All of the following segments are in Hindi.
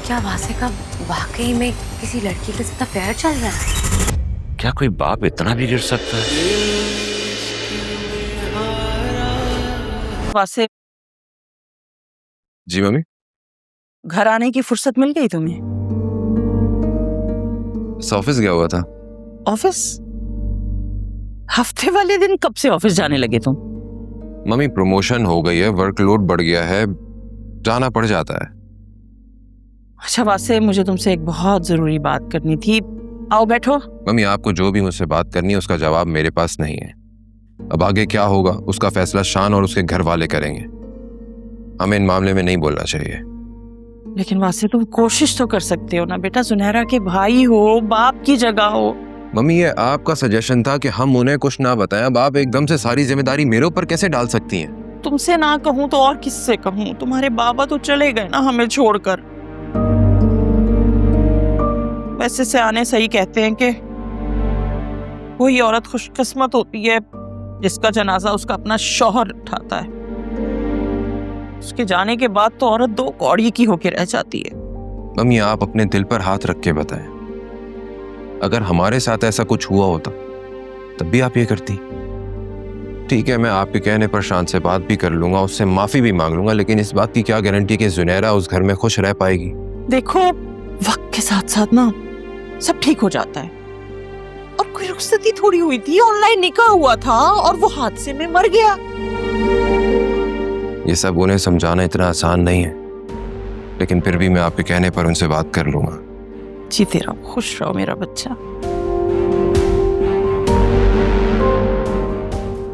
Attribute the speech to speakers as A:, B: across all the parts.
A: क्या वासे का वाकई में किसी लड़की के साथ अफेयर चल रहा है?
B: क्या कोई बाप इतना भी गिर सकता है?
C: वासे,
D: जी मम्मी।
C: घर आने की फुर्सत मिल गई तुम्हें?
D: ऑफिस गया हुआ था।
C: ऑफिस? हफ्ते वाले दिन कब से ऑफिस जाने लगे तुम?
D: मम्मी प्रमोशन हो गई है, वर्कलोड बढ़ गया है, जाना पड़ जाता है।
C: अच्छा वासे, मुझे तुमसे एक बहुत जरूरी बात करनी थी। आओ बैठो।
D: मम्मी आपको जो भी मुझसे बात करनी है उसका जवाब मेरे पास नहीं है। अब आगे क्या होगा उसका फैसला शान और उसके घर वाले करेंगे। हमें इन मामले में नहीं बोलना चाहिए।
C: लेकिन वासे, तुम कोशिश तो कर सकते हो ना बेटा। सुनहरा के भाई हो, बाप की जगह हो।
D: मम्मी ये आपका सजेशन था कि हम उन्हें कुछ ना बताएं। अब आप एकदम से सारी जिम्मेदारी मेरे ऊपर कैसे डाल सकती हैं?
C: तुमसे ना कहूं तो और किससे कहूं? तुम्हारे बाबा तो चले गए ना हमें छोड़कर। वैसे सयाने सही कहते हैं कि वही औरत खुशकिस्मत होती है जिसका जनाजा उसका अपना शौहर उठाता है। उसके जाने के बाद तो औरत दो कौड़ी की होके रह जाती है।
D: मम्मी आप अपने दिल पर हाथ रख के बताएं, अगर हमारे साथ ऐसा कुछ हुआ होता तब भी आप ये करती? ठीक है, मैं आपके कहने पर शान से बात भी कर लूंगा, उससे माफी भी मांग लूंगा, लेकिन इस बात की क्या गारंटी कि जुनैरा उस घर में खुश रह पाएगी?
C: देखो, वक्त के साथ साथ ना सब ठीक हो जाता है। और कोई रुखसती थोड़ी हुई थी, ऑनलाइन निकाह हुआ था और वो हादसे में मर गया।
D: ये सब उन्हें समझाना इतना आसान नहीं है, लेकिन फिर भी मैं आपके कहने पर उनसे बात कर लूंगा।
C: जीते रहो, खुश रहो मेरा बच्चा।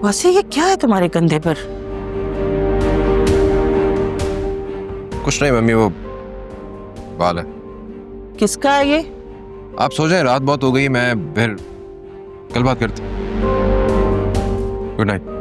C: वैसे ये क्या है तुम्हारे कंधे पर?
D: कुछ नहीं मम्मी, वो बाल है।
C: किसका है ये?
D: आप सो जाए, रात बहुत हो गई, मैं फिर कल बात करते। Good night.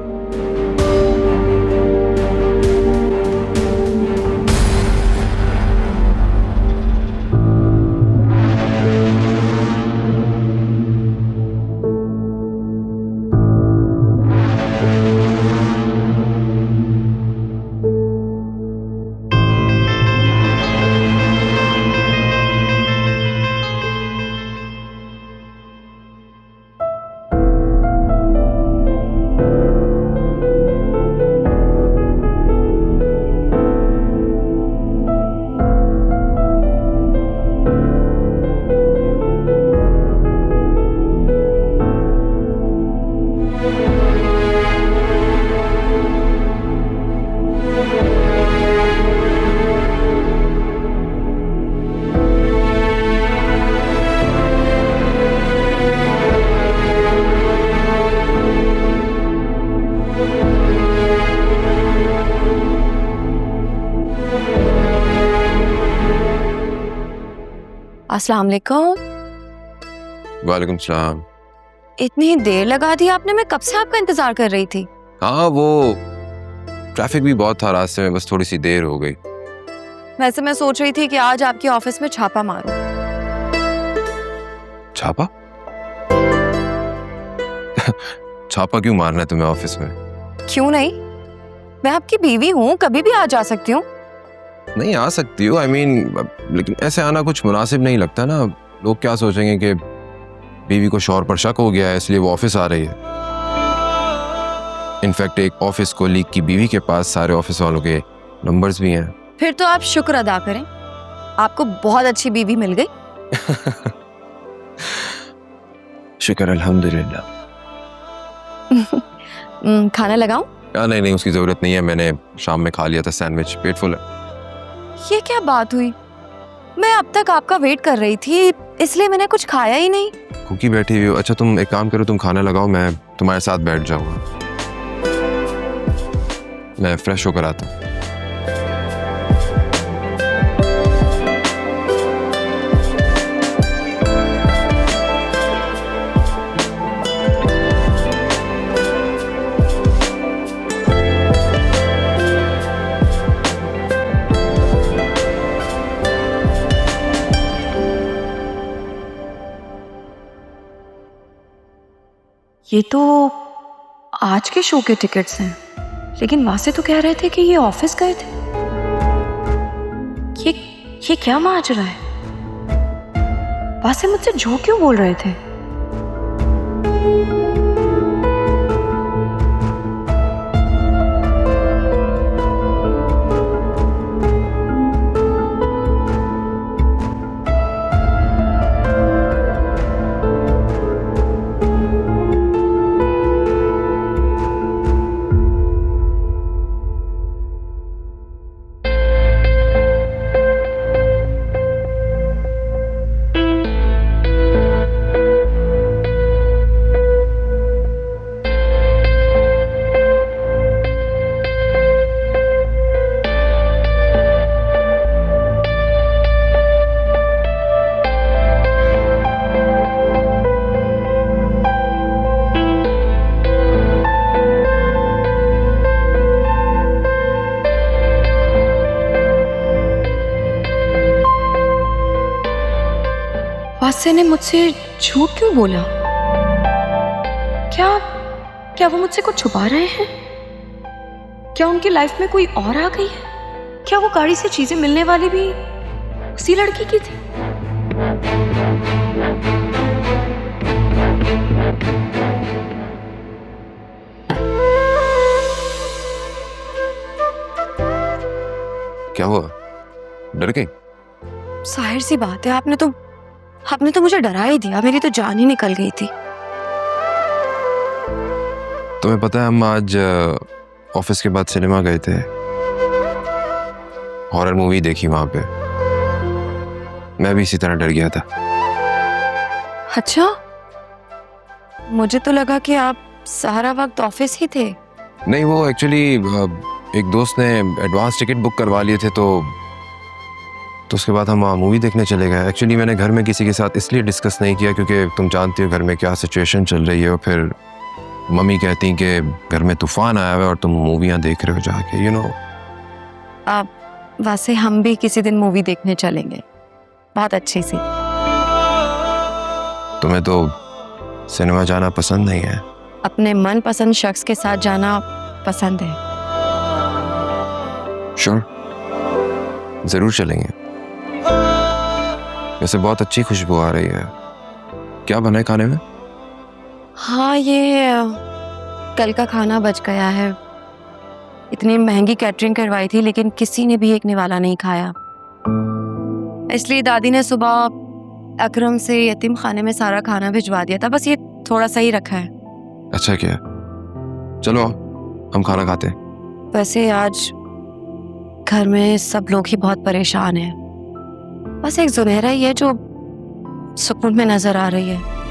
A: अस्सलाम वालेकुम।
D: वालेकुम सलाम।
A: इतनी देर लगा दी आपने, मैं कब से आपका इंतजार कर रही थी।
D: हाँ वो ट्रैफिक भी बहुत था रास्ते में, बस थोड़ी सी देर हो गई।
A: वैसे मैं सोच रही थी कि आज आपके ऑफिस में छापा मारूं।
D: छापा? छापा क्यों मारना है तुम्हें ऑफिस में?
A: क्यों नहीं, मैं आपकी बीवी हूँ, कभी भी आ जा सकती हूँ।
D: नहीं आ सकती हो, लेकिन ऐसे आना कुछ मुनासिब नहीं लगता ना। लोग क्या सोचेंगे कि बीवी को शौहर पर शक हो गया है इसलिए वो ऑफिस आ रही है। इनफैक्ट एक ऑफिस कोलीग की बीवी के पास सारे ऑफिस वालों के नंबर्स भी हैं।
A: फिर तो आप शुक्र अदा करें, आपको बहुत अच्छी बीवी मिल गई।
D: शुक्र अल्हम्दुलिल्लाह।
A: खाना लगाऊं?
D: नहीं, उसकी जरूरत नहीं है, मैंने शाम में खा लिया था सैंडविच, पेट फुल है।
A: ये क्या बात हुई, मैं अब तक आपका वेट कर रही थी इसलिए मैंने कुछ खाया ही नहीं।
D: भूखी बैठी हुई हो? अच्छा तुम एक काम करो, तुम खाना लगाओ, मैं तुम्हारे साथ बैठ जाऊंगा। मैं फ्रेश होकर आता हूँ।
A: ये तो आज के शो के टिकट्स हैं, लेकिन वासे तो कह रहे थे कि ये ऑफिस गए थे। ये ये क्या माजरा है? वासे मुझसे झूठ क्यों बोल रहे थे? वासे ने मुझसे झूठ क्यों बोला? क्या क्या वो मुझसे कुछ छुपा रहे हैं? क्या उनकी लाइफ में कोई और आ गई है? क्या वो गाड़ी से चीजें मिलने वाली भी उसी लड़की की थी?
D: क्या हुआ? डर गई?
A: जाहिर सी बात है, आपने तो मुझे डरा ही दिया। मेरी तो जान ही निकल गई थी।
D: तुम्हें पता है हम आज ऑफिस के बाद सिनेमा गए थे, हॉरर मूवी देखी वहां पे। मैं भी इसी तरह डर गया था।
A: अच्छा, मुझे तो लगा कि आप सारा वक्त ऑफिस ही थे।
D: नहीं, वो एक्चुअली एक दोस्त ने एडवांस टिकट बुक करवा लिए थे, तो उसके बाद हम वहाँ मूवी देखने चले गए। एक्चुअली मैंने घर में किसी के साथ इसलिए डिस्कस नहीं किया क्योंकि तुम जानती हो घर में क्या सिचुएशन चल रही है, और फिर मम्मी कहती हैं कि घर में तूफान आया हुआ है और तुम मूवियाँ देख रहे हो जाके,
A: आप वैसे हम भी किसी दिन मूवी देखने चलेंगे, बहुत अच्छी सी।
D: तुम्हें तो सिनेमा जाना पसंद नहीं है?
A: अपने मनपसंद शख्स के साथ जाना पसंद है।
D: श्योर, जरूर चलेंगे। वैसे बहुत अच्छी खुशबू आ रही है। क्या बना है खाने में?
A: हाँ, ये कल का खाना बच गया है। इतनी महंगी कैटरिंग करवाई थी लेकिन किसी ने भी एक निवाला नहीं खाया, इसलिए दादी ने सुबह अकरम से यतीम खाने में सारा खाना भिजवा दिया था। बस ये थोड़ा सा ही रखा है।
D: अच्छा किया। चलो हम खाना खाते हैं।
A: वैसे आज घर में सब लोग ही बहुत परेशान हैं। बस एक जुनैरा ही है जो सुकून में नजर आ रही है।